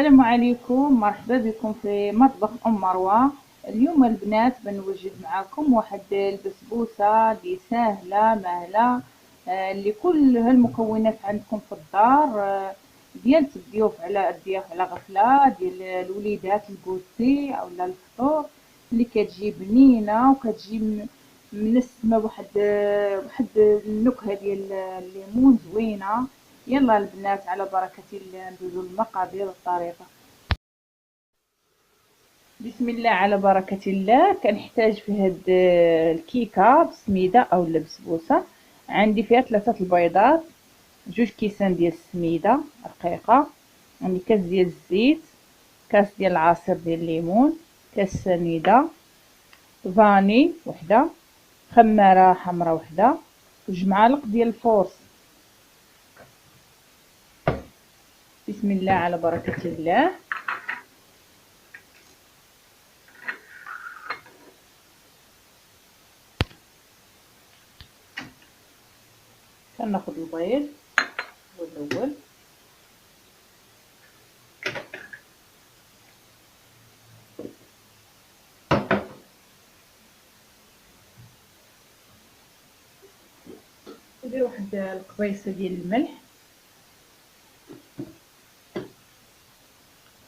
السلام عليكم، مرحبا بكم في مطبخ ام مروه. اليوم البنات بنوجد معاكم واحد البسبوسه اللي سهله مهله، اللي كل هالمكونات عندكم في الدار، ديال الضيوف على غفله ديال الوليدات الكوتي او الفطور، اللي كتجي بنينه وكتجي منسمه بواحد النكهه ديال الليمون زوينه. يلا البنات على بركة الله ندوزو المقادير والطريقة. بسم الله على بركة الله. كنحتاج في هاد الكيكة بسميدة او البسبوسة. عندي فيها 3 البيضات، 2 كيسان ديال السميدة رقيقة، عندي كاس ديال الزيت، كاس ديال العصير ديال الليمون، كاس سنيدة، فاني وحدة، خمارة حمراء وحدة، 2 معالق ديال الفورص. بسم الله على بركة الله. كناخد البيض هو الاول، ندير واحد القبيصه ديال الملح،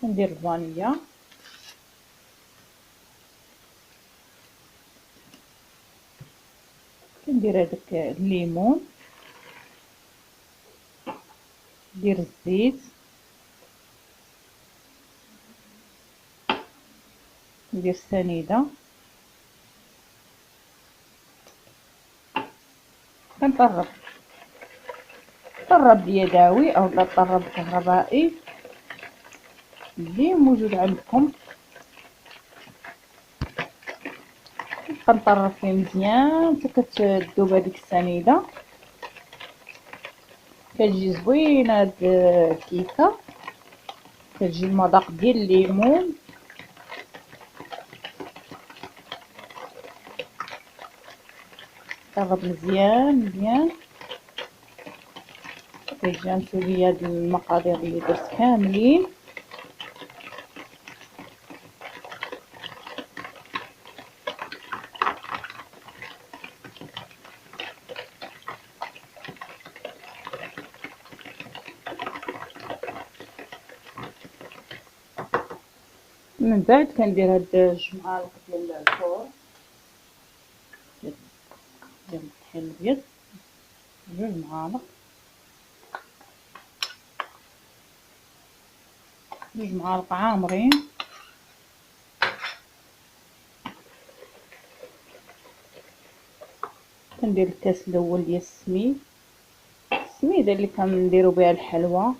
كندير الفانيليا، كندير هذاك الليمون، ندير الزيت، ندير السنيده، كنطرب بيداوي او لا طرب كهربائي اللي موجود عندكم. كنطرب فيه مزيان حتى كتذوب هذيك السنيده، كتجي زوينه هاد الكيكه، كتجي المذاق ديال الليمون. طرب مزيان كيجي. نسوي هاد المقادير اللي درت كاملين، من بعد كندير هاد 2 معالق ديال الفور ديال الطحين الابيض، 2 معالق، 2 معالق عامرين، كندير الكاس الاول ديال السميده اللي كنديروا بها الحلوى،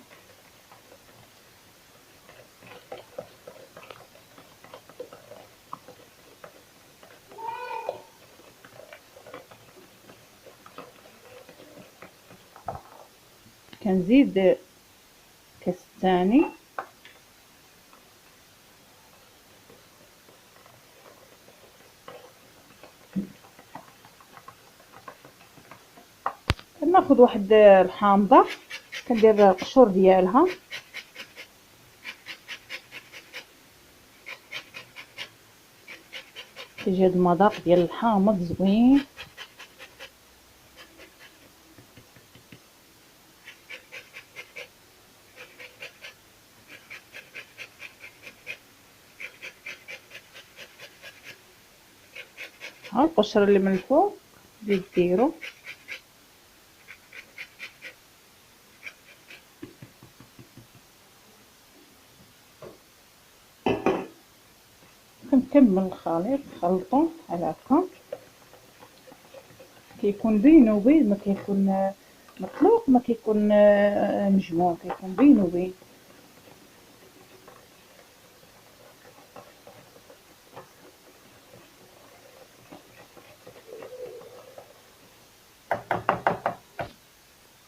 كنزيد الكاس الثاني، كناخذ واحد الحامضه كندير القشور ديالها، كيجي هاد المذاق ديال الحامض زوين. ها القشر اللي من الفوق اللي ديرو، كنكمل الخليط نخلطو بحال هكا، كيكون بين وبين، ما كيكون مطلوق ما كيكون مجموع، كيكون بين وبين.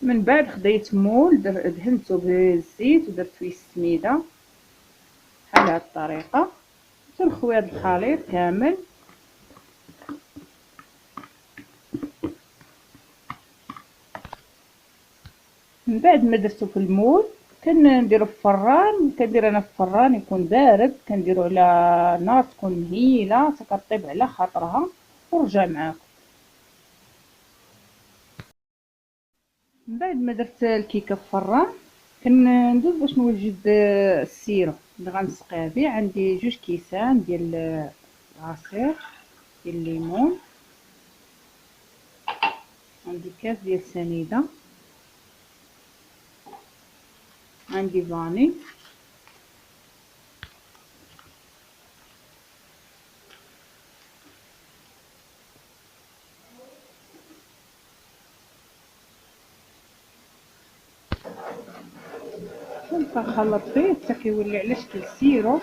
من بعد خديت مول دهنته بالزيت ودرت فيه السميده بحال هاد الطريقه، تنخوي هاد الخليط كامل. من بعد ما درتو في المول كنديرو في الفران، كندير انا في الفران يكون بارد، كنديرو على نار تكون مهيله حتى كطيب على خاطرها ورجع معاكم. من بعد ما درت الكيكه في الفران كندوز باش نوجد السيرو اللي غنسقيها به. عندي 2 كيسان ديال العصير ديال الليمون، عندي كاس ديال السنيده، عندي فاني، ونبقى نخلط فيه حتى كيولي على شكل سيرو.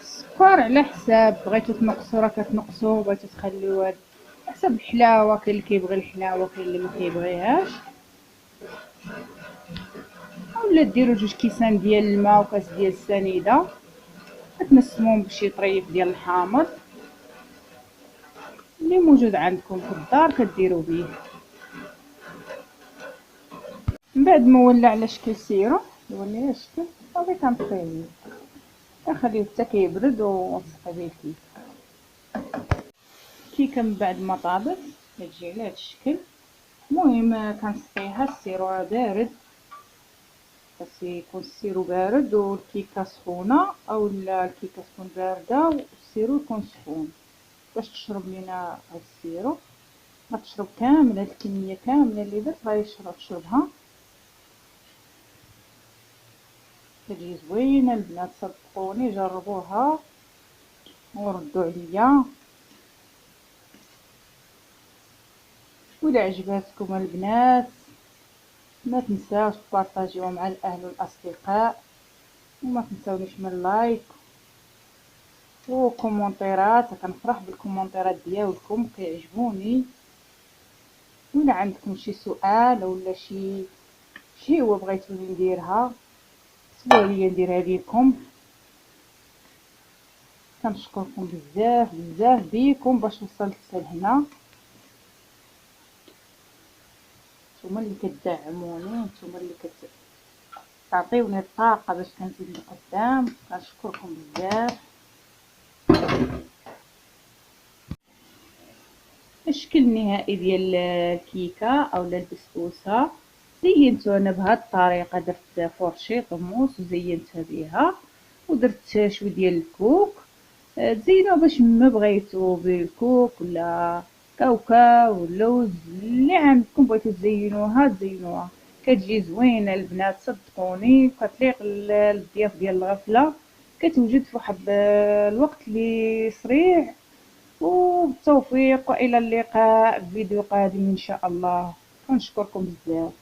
السكر على حساب، بغيتو تنقصو راه كتنقصو، بغيتو تخليوه على حسب الحلاوه، كاين اللي كيبغي الحلاوه كاين اللي ما كيبغيهاش. اولا ديروا 2 كيسان ديال الماء وكاس ديال السنيده، كتنسموهم بشي طريف ديال الحامض اللي موجود عندكم في الدار كديروا به. من بعد ما ولى على شكل سيرو، يولي على شكل صافي كنطفيه، كنخليه حتى كيبرد ونسقي به الكيك. الكيكه من بعد ما طابت كتجي على هذا الشكل. المهم كنسقيها السيرو بارد، خاص يكون السيرو بارد والكيكه سخونه، اولا الكيكه تكون بارده والسيرو يكون سخون باش تشرب لينا هاد السيرو. غتشرب كامل هاد الكميه كامله اللي درت تشربها. كتجي زوينه البنات، صدقوني جربوها وردوا عليا. ولا عجباتكم البنات ما تنساوش تبارطاجيوها مع الاهل والاصدقاء، وما تنساونيش من لايك وكومونتيرات، كنفرح بالكومونتيرات ديالكم كيعجبوني. ولا عندكم شي سؤال ولا شي هو بغيتوني نديرها سيبوها ليا نديرها ليكم. كنشكركم بزاف بزاف بيكم باش وصلت لهنا، نتوما اللي كتدعموني، نتوما اللي كتعطيوني الطاقه باش كنزيد لقدام، كنشكركم بزاف. الشكل النهائي ديال الكيكه اولا البسبوسه زينتو انا بهاد الطريقه، درت فورشي طموس وزينتها بها، ودرت شويه ديال الكوك. تزينوها باش ما بغيتو بالكوك ولا كاوكاو واللوز اللي عندكم بغيتو تزينوها كتجي زوينه البنات، صدقوني كتليق للضياف ديال الغفله، كتوجد في واحد الوقت اللي سريع. وبالتوفيق والى اللقاء في فيديو قادم ان شاء الله. كنشكركم بزاف.